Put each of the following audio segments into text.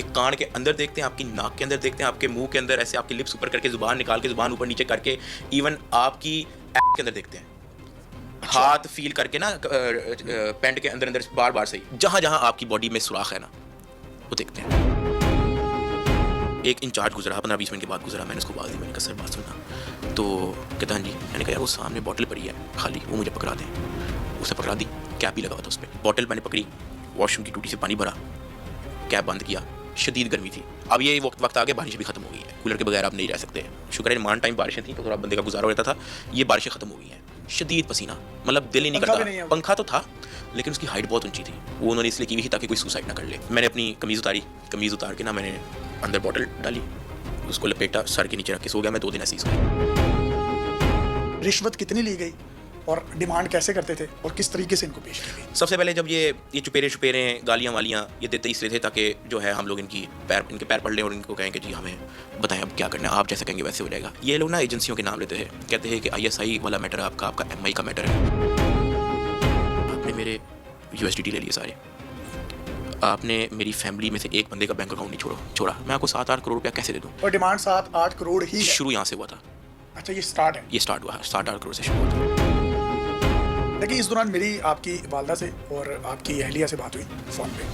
आपके कान के अंदर देखते हैं, आपकी नाक के अंदर देखते हैं, आपके मुंह के अंदर ऐसे आपकी लिप्स ऊपर करके ज़ुबान निकाल के ज़ुबान ऊपर नीचे करके इवन आपकी ऐप के अंदर देखते हैं। हाथ फील करके ना पैंट के अंदर अंदर बार बार से जहाँ जहाँ आपकी बॉडी में सुराख है ना वो देखते हैं। एक इंचार्ज गुजरा 15-20 मिनट के बाद गुजरा, मैंने उसको आवाज़ दी, मैंने कहा सर बात सुनना। तो कहता हाँ जी। मैंने कहा यार वो सामने बॉटल पड़ी है खाली, वो मुझे पकड़ा दें। उसे पकड़ा दी, कैप भी लगा हुआ था उस पर। बॉटल मैंने पकड़ी, वॉशरूम की टूटी से पानी भरा, कैप बंद किया। शदीद गर्मी थी। अब ये वक्त आ गया, बारिश भी खत्म हो गई है, कूलर के बगैर आप नहीं रह सकते। शुक्र है मान टाइम बारिशें थी तो थोड़ा बंदे का गुजारा हो जाता था। ये बारिशें खत्म हो गई हैं, शदीद पसीना, मतलब दिल ही नहीं करता। पंखा तो था लेकिन उसकी हाइट बहुत ऊंची थी, वो उन्होंने इसलिए की हुई थी ताकि कोई सुसाइड ना कर ले। मैंने अपनी कमीज़ उतारी, कमीज़ उतार के ना मैंने अंदर बॉटल डाली, उसको लपेटा, सर के नीचे रख के सो गया। मैं 2 दिन ऐसे ही सोया। रिश्वत कितनी ली गई और डिमांड कैसे करते थे और किस तरीके से इनको पेश की गई? सबसे पहले जब ये चुपेरे गालियाँ वालियाँ ये देते इसलिए थे ताकि जो है हम लोग इनके पैर पढ़ लें और इनको कहें कि जी हमें बताएं अब क्या करना है, आप जैसे कहेंगे वैसे हो जाएगा। ये लोग ना एजेंसियों के नाम लेते हैं, कहते हैं कि ISI वाला मैटर है आपका MI का मैटर है। आपने मेरे USDT ले लिए सारे, आपने मेरी फैमिली में से एक बंदे का बैंक अकाउंट नहीं छोड़ा। मैं आपको 7-8 करोड़ रुपया कैसे दे दूँ? और डिमांड 7-8 करोड़ ही शुरू यहाँ से हुआ था। अच्छा, ये स्टार्ट है? ये स्टार्ट हुआ 7-8 करोड़ से शुरू हुआ था। देखिए, इस दौरान मेरी आपकी वालदा से और आपकी अहलिया से बात हुई फ़ोन पे,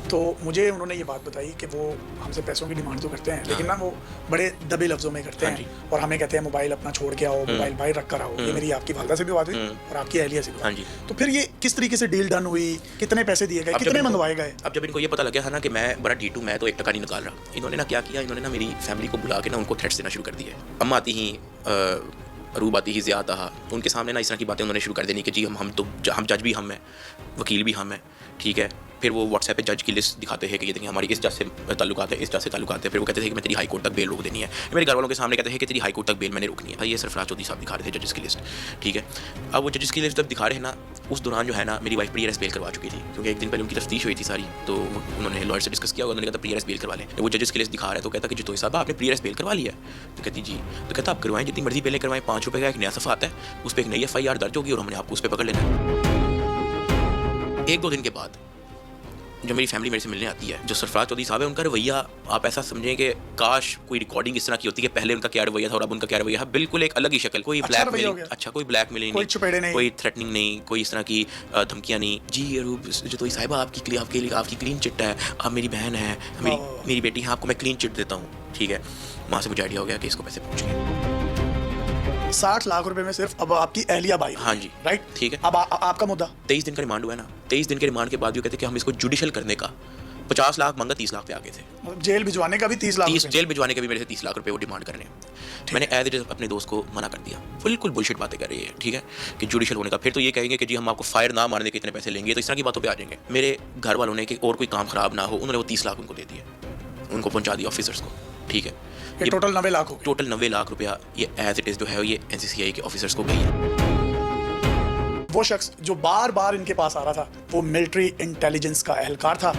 तो मुझे उन्होंने ये बात बताई कि वो हमसे पैसों की डिमांड तो करते हैं लेकिन ना वो बड़े दबे लफ्ज़ों में करते हैं और हमें कहते हैं मोबाइल अपना छोड़ के आओ, मोबाइल बाहर रख कर आओ। ये मेरी आपकी वालदा से भी बात हुई और आपकी अहलिया से भी बात हुई। तो फिर ये किस तरीके से डील डन हुई, कितने पैसे दिए गए, कितने मंगवाए गए? अब जब इनको ये पता लग गया था ना कि मैं बड़ा D2, मैं तो 1 टका नहीं निकाल रहा, इन्होंने ना क्या किया, इन्होंने ना मेरी फैमिली को बुला के ना उनको थ्रेट्स देना शुरू कर दिए। अम्मा आती ही अरूब आती ही ज़्यादा था, उनके सामने ना इस तरह की बातें उन्होंने शुरू कर देनी कि जी हम जज भी हम हैं, वकील भी हम हैं, ठीक है। फिर वो व्हाट्सएप पे जज की लिस्ट दिखाते हैं कि ये देखिए हमारी इस जज से ताल्लुकात है, इस जज से ताल्लुकात है। फिर वो कहते थे कि मैं तेरी हाई कोर्ट तक बेल रोक देनी है। मेरे घर वालों के सामने कहते हैं कि तेरी हाई कोर्ट तक बेल मैंने रोकनी है। ये सरफराज चौधरी साहब दिखा रहे थे जजेस की लिस्ट, ठीक है। अब वो जजेस की लिस्ट जब दिखा रहे हैं ना, उस दौरान जो है ना मेरी वाइफ प्री अरेस्ट बेल करवा चुकी थी, क्योंकि एक दिन पहले उनकी तफ्तीश हुई थी सारी, तो उन्होंने लॉयर से डिस्कस किया, उन्होंने कहा प्री अरेस्ट बेल करवा लें। वो जजेस की लिस्ट दिखा रहे तो कहता कि जितोई साहब आपने प्री अरेस्ट बेल करवा लिया है? तो कहती जी। तो कहता आप करवाएं, जितनी मर्जी बेलें करवाएं, 5 रुपये का एक नया सफ़ा आता है, उस पर एक नई FIR दर्ज होगी और हमने आपको उस पर पकड़ लेना है। 1-2 दिन के बाद जो मेरी फैमिली मेरे से मिलने आती है, जो सरफराज चौधरी साहब है, उनका रवैया आप ऐसा समझें कि काश कोई रिकॉर्डिंग इस तरह की होती है कि पहले उनका क्या रवैया था और अब उनका क्या रवैया है। बिल्कुल एक अलग ही शक्ल, कोई ब्लैकमेलिंग, कोई ब्लैकमेलिंग नहीं, कोई थ्रेटनिंग नहीं, कोई इस तरह की धमकियाँ नहीं। जी अरूब जो साहिबा आपकी क्लीन चिट है, आप मेरी बहन है, मेरी बेटी है, आपको मैं क्लीन चिट देता हूँ, ठीक है। वहाँ से मुझे आइडिया हो गया कि इसको पैसे पहुँचे। 60 लाख रुपए में सिर्फ अब आपकी अहलिया भाई? हाँ जी, राइट, ठीक है। अब आपका मुद्दा 23 दिन का रिमांड हुआ है ना, 23 दिन के रिमांड के बाद ये कहते कि हम इसको जुडिशल करने का 50 लाख मांगा, 30 लाख पे आगे थे। मतलब जेल भिजवाने का भी 30 लाख? जेल भिजवाने का भी मेरे से 30 लाख रुपए वो डिमांड कर रहे हैं। मैंने एज इट इज अपने दोस्त को मना कर दिया, बिल्कुल बुलशिट बातें कर रही है, ठीक है, कि जुडिशल होने का। फिर तो ये कहेंगे कि जी हम आपको फायर ना मारने के इतने पैसे लेंगे, तो इस तरह की बातों पे आ जाएंगे। मेरे घर वालों ने कि और कोई काम खराब ना हो, उन्होंने वो 30 लाख उनको दे दिए, उनको पहुंचा दिया ऑफिसर्स को, ठीक है। ये टोटल 90 लाख हो गए। टोटल 90 लाख रुपया ये एज इट इज जो है ये NCCI के ऑफिसर्स को गई है। वो शख्स जो बार बार इनके पास आ रहा था वो मिलिट्री इंटेलिजेंस का एहलकार था।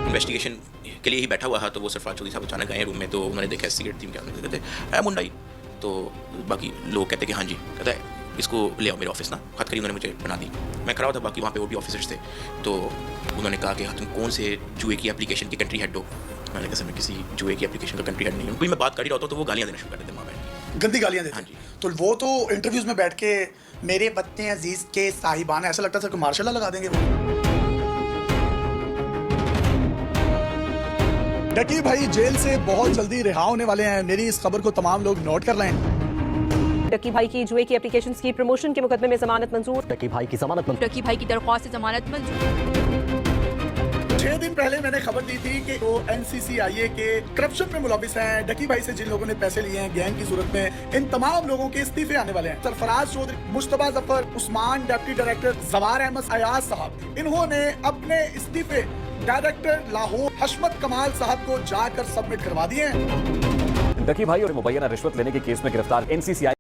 इन्वेस्टिगेशन के लिए ही बैठा हुआ था, तो वो सरफराज चौधरी साहब अचानक आए रूम में, तो उन्होंने देखा सिगरेट थी, क्या कहते है मुंडाई। तो बाकी लोग कहते कि हाँ जी, कहता है इसको ले आओ मेरे ऑफिस ना। हथकड़ी उन्होंने मुझे बना दी, मैं खड़ा था, बाकी वहाँ पे और भी ऑफिसर्स थे। तो उन्होंने कहा कि तुम कौन से जुए की एप्लीकेशन की कंट्री हेड हो? मैंने कहा सर मैं किसी जुए की एप्लीकेशन का कंट्री हेड नहीं हूँ। कोई मैं बात कर ही रहा होता तो वो गालियाँ देना शुरू कर देते वहाँ बैठ, गंदी गालियाँ देते। हाँ जी। तो वो तो इंटरव्यूज में बैठ के मेरे बच्चे अजीज के साहिबान, ऐसा लगता था कि मार्शल लगा देंगे वो। डकी भाई जेल से बहुत जल्दी रिहा होने वाले हैं, मेरी इस खबर को तमाम लोग नोट कर लें। डकी भाई की जुए की एप्लीकेशंस की प्रमोशन के मुकदमे में जमानत मंजूर। डकी भाई की जमानत मंजूर। डकी भाई की दरख्वास्त से जमानत मंजूर। 6 दिन पहले मैंने खबर दी थी कि वो NCCIA के करप्शन में मुलविस हैं। डकी भाई से जिन लोगों ने पैसे लिए हैं गैंग की सूरत में, इन तमाम लोगों के इस्तीफे आने वाले हैं। सरफराज चौधरी, मुश्तबा जफर, उस्मान डिप्टी डायरेक्टर, जवार अहमद अयाज साहब, इन्होंने अपने इस्तीफे डायरेक्टर लाहौर हशमत कमाल साहब को जाकर सबमिट करवा दिए हैं। डकी भाई और मुबैना रिश्वत लेने के केस में गिरफ्तार NCCI